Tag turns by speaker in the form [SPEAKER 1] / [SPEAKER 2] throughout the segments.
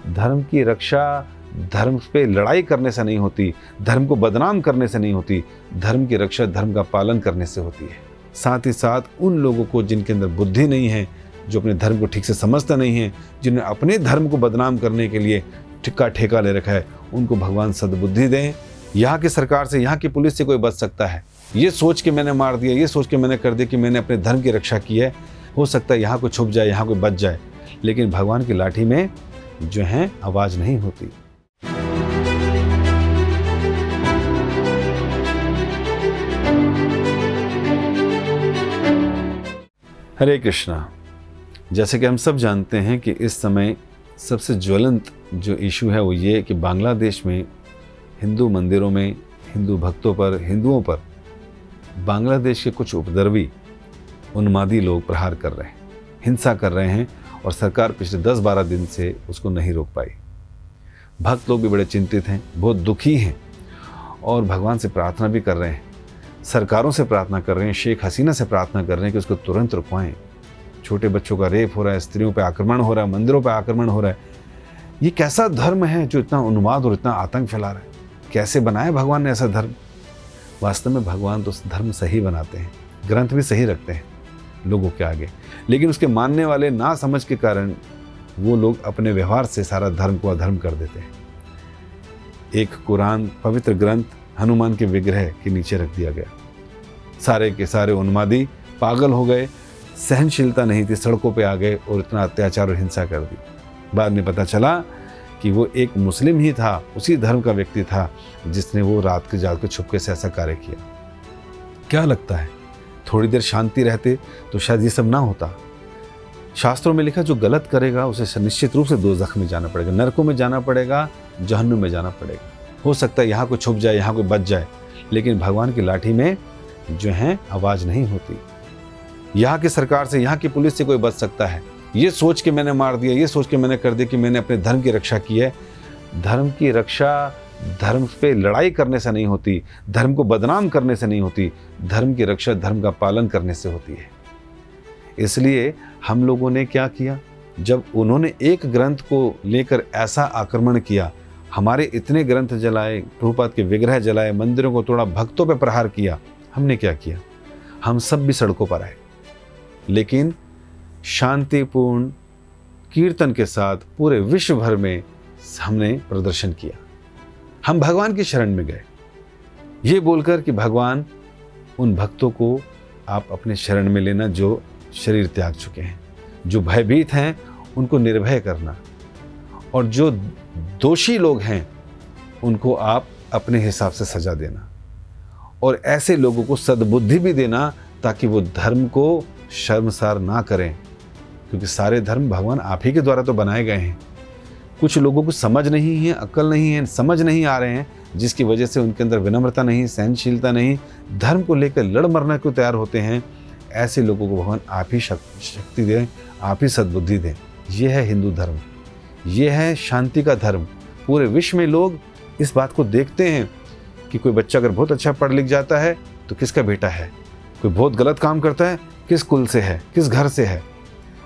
[SPEAKER 1] धर्म की रक्षा धर्म पे लड़ाई करने से नहीं होती, धर्म को बदनाम करने से नहीं होती, धर्म की रक्षा धर्म का पालन करने से होती है। साथ ही साथ उन लोगों को जिनके अंदर बुद्धि नहीं है, जो अपने धर्म को ठीक से समझता नहीं है, जिन्हें अपने धर्म को बदनाम करने के लिए ठेका ले रखा है, उनको भगवान सद्बुद्धि दें। यहाँ की सरकार से, यहाँ की पुलिस से कोई बच सकता है? ये सोच के मैंने मार दिया, ये सोच के मैंने कर दिया कि मैंने अपने धर्म की रक्षा की है, हो सकता है यहाँ कोई छुप जाए, यहाँ कोई बच जाए, लेकिन भगवान की लाठी में जो है आवाज़ नहीं होती। हरे कृष्णा। जैसे कि हम सब जानते हैं कि इस समय सबसे ज्वलंत जो इशू है वो ये कि बांग्लादेश में हिंदू मंदिरों में, हिंदू भक्तों पर, हिंदुओं पर बांग्लादेश के कुछ उपद्रवी उन्मादी लोग प्रहार कर रहे हैं, हिंसा कर रहे हैं, और सरकार पिछले 10-12 दिन से उसको नहीं रोक पाई। भक्त लोग भी बड़े चिंतित हैं, बहुत दुखी हैं, और भगवान से प्रार्थना भी कर रहे हैं, सरकारों से प्रार्थना कर रहे हैं, शेख हसीना से प्रार्थना कर रहे हैं कि उसको तुरंत रुकवाएं। छोटे बच्चों का रेप हो रहा है, स्त्रियों पर आक्रमण हो रहा है, मंदिरों पर आक्रमण हो रहा है। ये कैसा धर्म है जो इतना उन्माद और इतना आतंक फैला रहा है? कैसे बनाया भगवान ने ऐसा धर्म? वास्तव में भगवान तो धर्म सही बनाते हैं, ग्रंथ भी सही रखते हैं लोगों के आगे, लेकिन उसके मानने वाले ना समझ के कारण वो लोग अपने व्यवहार से सारा धर्म को अधर्म कर देते हैं। एक कुरान पवित्र ग्रंथ हनुमान के विग्रह के नीचे रख दिया गया। सारे के सारे उन्मादी पागल हो गए, सहनशीलता नहीं थी, सड़कों पे आ गए और इतना अत्याचार और हिंसा कर दी। बाद में पता चला कि वो एक मुस्लिम ही था, उसी धर्म का व्यक्ति था जिसने वो रात के जाग के छुपके से ऐसा कार्य किया। क्या लगता है थोड़ी देर शांति रहते तो शायद ये सब ना होता? शास्त्रों में लिखा जो गलत करेगा उसे निश्चित रूप से दोज़ख में जाना पड़ेगा, नरकों में जाना पड़ेगा, जहन्नुम में जाना पड़ेगा। हो सकता है यहाँ कोई छुप जाए, यहाँ कोई बच जाए, लेकिन भगवान की लाठी में जो है आवाज़ नहीं होती। यहाँ की सरकार से, यहाँ की पुलिस से कोई बच सकता है? ये सोच के मैंने मार दिया, ये सोच के मैंने कर दिया कि मैंने अपने धर्म की रक्षा की है। धर्म की रक्षा धर्म पे लड़ाई करने से नहीं होती, धर्म को बदनाम करने से नहीं होती, धर्म की रक्षा धर्म का पालन करने से होती है। इसलिए हम लोगों ने क्या किया, जब उन्होंने एक ग्रंथ को लेकर ऐसा आक्रमण किया, हमारे इतने ग्रंथ जलाए, प्रभुपाद के विग्रह जलाए, मंदिरों को तोड़ा, भक्तों पे प्रहार किया, हमने क्या किया? हम सब भी सड़कों पर आए, लेकिन शांतिपूर्ण कीर्तन के साथ पूरे विश्व भर में हमने प्रदर्शन किया। हम भगवान की शरण में गए, ये बोलकर कि भगवान उन भक्तों को आप अपने शरण में लेना जो शरीर त्याग चुके हैं, जो भयभीत हैं उनको निर्भय करना, और जो दोषी लोग हैं उनको आप अपने हिसाब से सजा देना, और ऐसे लोगों को सद्बुद्धि भी देना ताकि वो धर्म को शर्मसार ना करें, क्योंकि सारे धर्म भगवान आप ही के द्वारा तो बनाए गए हैं। कुछ लोगों को समझ नहीं है, अक्ल नहीं है, समझ नहीं आ रहे हैं, जिसकी वजह से उनके अंदर विनम्रता नहीं, सहनशीलता नहीं, धर्म को लेकर लड़ मरने को तैयार होते हैं। ऐसे लोगों को भगवान आप ही शक्ति दें, आप ही सद्बुद्धि दें। ये है हिंदू धर्म, ये है शांति का धर्म। पूरे विश्व में लोग इस बात को देखते हैं कि कोई बच्चा अगर बहुत अच्छा पढ़ लिख जाता है तो किसका बेटा है, कोई बहुत गलत काम करता है किस कुल से है, किस घर से है।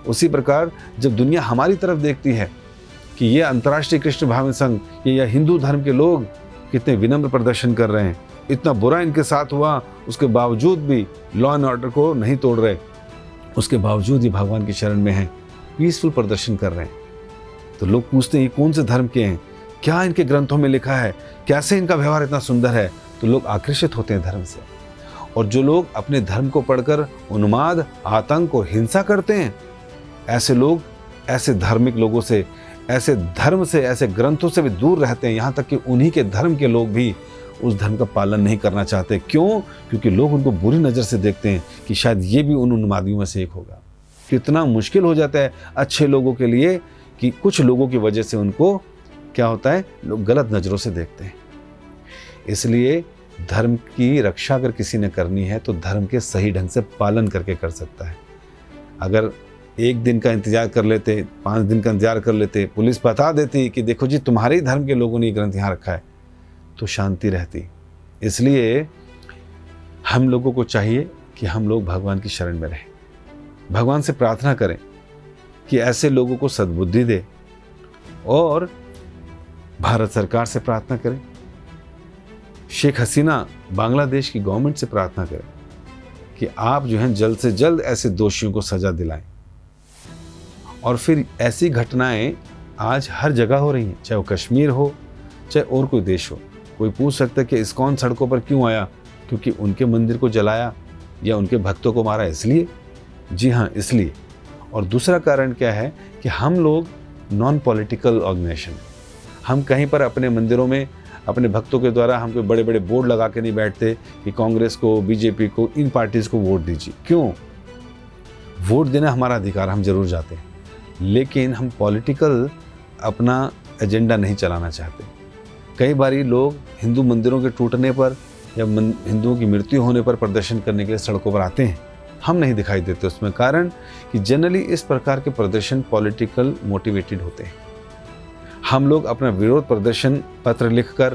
[SPEAKER 1] उसी प्रकार जब दुनिया हमारी तरफ देखती है कि ये अंतर्राष्ट्रीय कृष्ण भावन संघ, ये हिंदू धर्म के लोग कितने विनम्र प्रदर्शन कर रहे हैं, इतना बुरा इनके साथ हुआ, उसके बावजूद भी लॉ एंड ऑर्डर को नहीं तोड़ रहे, उसके बावजूद ये भगवान की शरण में हैं, पीसफुल प्रदर्शन कर रहे हैं, तो लोग पूछते हैं ये कौन से धर्म के हैं, क्या इनके ग्रंथों में लिखा है, कैसे इनका व्यवहार इतना सुंदर है। तो लोग आकर्षित होते हैं धर्म से। और जो लोग अपने धर्म को पढ़कर उन्माद, आतंक और हिंसा करते हैं, ऐसे लोग ऐसे धार्मिक लोगों से, ऐसे धर्म से, ऐसे ग्रंथों से भी दूर रहते हैं। यहाँ तक कि उन्हीं के धर्म के लोग भी उस धर्म का पालन नहीं करना चाहते। क्यों? क्योंकि लोग उनको बुरी नज़र से देखते हैं कि शायद ये भी उन उन्मादियों में से एक होगा। कितना मुश्किल हो जाता है अच्छे लोगों के लिए कि कुछ लोगों की वजह से उनको क्या होता है, लोग गलत नज़रों से देखते हैं। इसलिए धर्म की रक्षा अगर किसी ने करनी है तो धर्म के सही ढंग से पालन करके कर सकता है। अगर एक दिन का इंतजार कर लेते, 5 दिन का इंतजार कर लेते, पुलिस बता देती कि देखो जी तुम्हारे ही धर्म के लोगों ने ये ग्रंथ यहाँ रखा है, तो शांति रहती। इसलिए हम लोगों को चाहिए कि हम लोग भगवान की शरण में रहें, भगवान से प्रार्थना करें कि ऐसे लोगों को सद्बुद्धि दे और भारत सरकार से प्रार्थना करें, शेख हसीना बांग्लादेश की गवर्नमेंट से प्रार्थना करें कि आप जो हैं जल्द से जल्द ऐसे दोषियों को सज़ा दिलाएं। और फिर ऐसी घटनाएं आज हर जगह हो रही हैं, चाहे वो कश्मीर हो चाहे और कोई देश हो। कोई पूछ सकता है कि इस्कॉन सड़कों पर क्यों आया, क्योंकि उनके मंदिर को जलाया या उनके भक्तों को मारा इसलिए? जी हाँ, इसलिए। और दूसरा कारण क्या है कि हम लोग नॉन पॉलिटिकल ऑर्गेनाइजेशन, हम कहीं पर अपने मंदिरों में अपने भक्तों के द्वारा हम कोई बड़े बड़े बोर्ड लगा के नहीं बैठते कि कांग्रेस को, बीजेपी को, इन पार्टीज़ को वोट दीजिए। क्यों? वोट देना हमारा अधिकार, हम जरूर जाते हैं, लेकिन हम पॉलिटिकल अपना एजेंडा नहीं चलाना चाहते। कई बारी लोग हिंदू मंदिरों के टूटने पर या हिंदुओं की मृत्यु होने पर प्रदर्शन करने के लिए सड़कों पर आते हैं, हम नहीं दिखाई देते उसमें। कारण कि जनरली इस प्रकार के प्रदर्शन पॉलिटिकल मोटिवेटेड होते हैं। हम लोग अपना विरोध प्रदर्शन पत्र लिखकर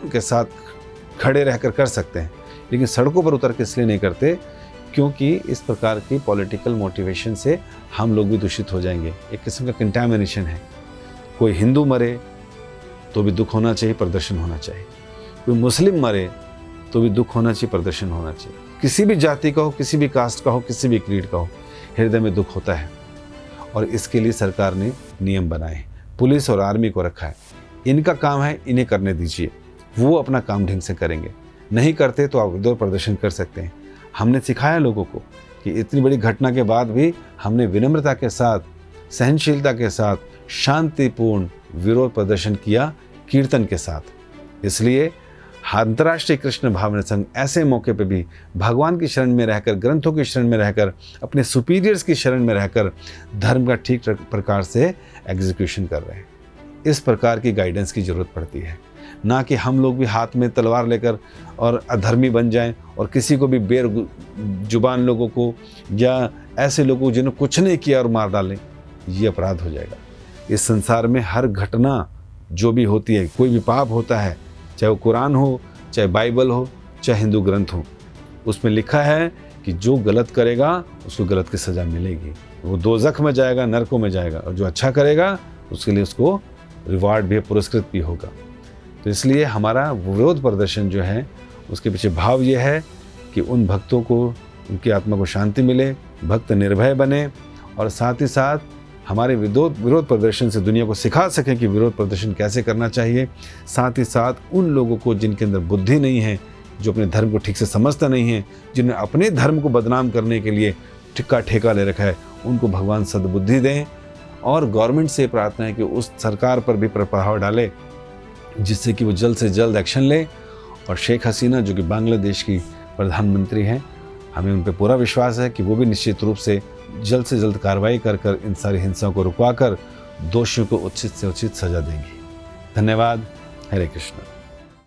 [SPEAKER 1] उनके साथ खड़े रहकर कर सकते हैं, लेकिन सड़कों पर उतर के इसलिए नहीं करते क्योंकि इस प्रकार की पॉलिटिकल मोटिवेशन से हम लोग भी दूषित हो जाएंगे। एक किस्म का कंटामिनेशन है। कोई हिंदू मरे तो भी दुख होना चाहिए, प्रदर्शन होना चाहिए। कोई मुस्लिम मरे तो भी दुख होना चाहिए, प्रदर्शन होना चाहिए। किसी भी जाति का हो, किसी भी कास्ट का हो, किसी भी क्रीड का हो, हृदय में दुख होता है। और इसके लिए सरकार ने नियम बनाए, पुलिस और आर्मी को रखा है। इनका काम है, इन्हें करने दीजिए, वो अपना काम ढंग से करेंगे। नहीं करते तो आप विरोध प्रदर्शन कर सकते हैं। हमने सिखाया लोगों को कि इतनी बड़ी घटना के बाद भी हमने विनम्रता के साथ, सहनशीलता के साथ, शांतिपूर्ण विरोध प्रदर्शन किया, कीर्तन के साथ। इसलिए अंतर्राष्ट्रीय कृष्ण भावना संघ ऐसे मौके पे भी भगवान की शरण में रहकर, ग्रंथों की शरण में रहकर, अपने सुपीरियर्स की शरण में रहकर धर्म का ठीक प्रकार से एग्जीक्यूशन कर रहे हैं। इस प्रकार की गाइडेंस की जरूरत पड़ती है, ना कि हम लोग भी हाथ में तलवार लेकर और अधर्मी बन जाएं और किसी को भी बेजुबान लोगों को या ऐसे लोगों को जिन्होंने कुछ नहीं किया और मार डालें। ये अपराध हो जाएगा। इस संसार में हर घटना जो भी होती है, कोई भी पाप होता है, चाहे वो कुरान हो, चाहे बाइबल हो, चाहे हिंदू ग्रंथ हो, उसमें लिखा है कि जो गलत करेगा उसको गलत की सज़ा मिलेगी। वो दोज़ख में जाएगा, नरकों में जाएगा, और जो अच्छा करेगा उसके लिए उसको रिवार्ड भी, पुरस्कृत भी होगा। तो इसलिए हमारा विरोध प्रदर्शन जो है उसके पीछे भाव ये है कि उन भक्तों को, उनकी आत्मा को शांति मिले, भक्त निर्भय बने, और साथ ही साथ हमारे विरोध प्रदर्शन से दुनिया को सिखा सकें कि विरोध प्रदर्शन कैसे करना चाहिए। साथ ही साथ उन लोगों को जिनके अंदर बुद्धि नहीं है, जो अपने धर्म को ठीक से समझता नहीं है, जिन्हें अपने धर्म को बदनाम करने के लिए ठेका ले रखा है, उनको भगवान सद्बुद्धि दें। और गवर्नमेंट से प्रार्थना है कि उस सरकार पर भी प्रभाव डाले, जिससे कि वो जल्द से जल्द एक्शन ले। और शेख हसीना जो कि बांग्लादेश की प्रधानमंत्री हैं, हमें उन पर पूरा विश्वास है कि वो भी निश्चित रूप से जल्द कार्रवाई कर इन सारी हिंसा को रुकवा कर दोषियों को उचित से उचित सजा देंगी। धन्यवाद। हरे कृष्ण।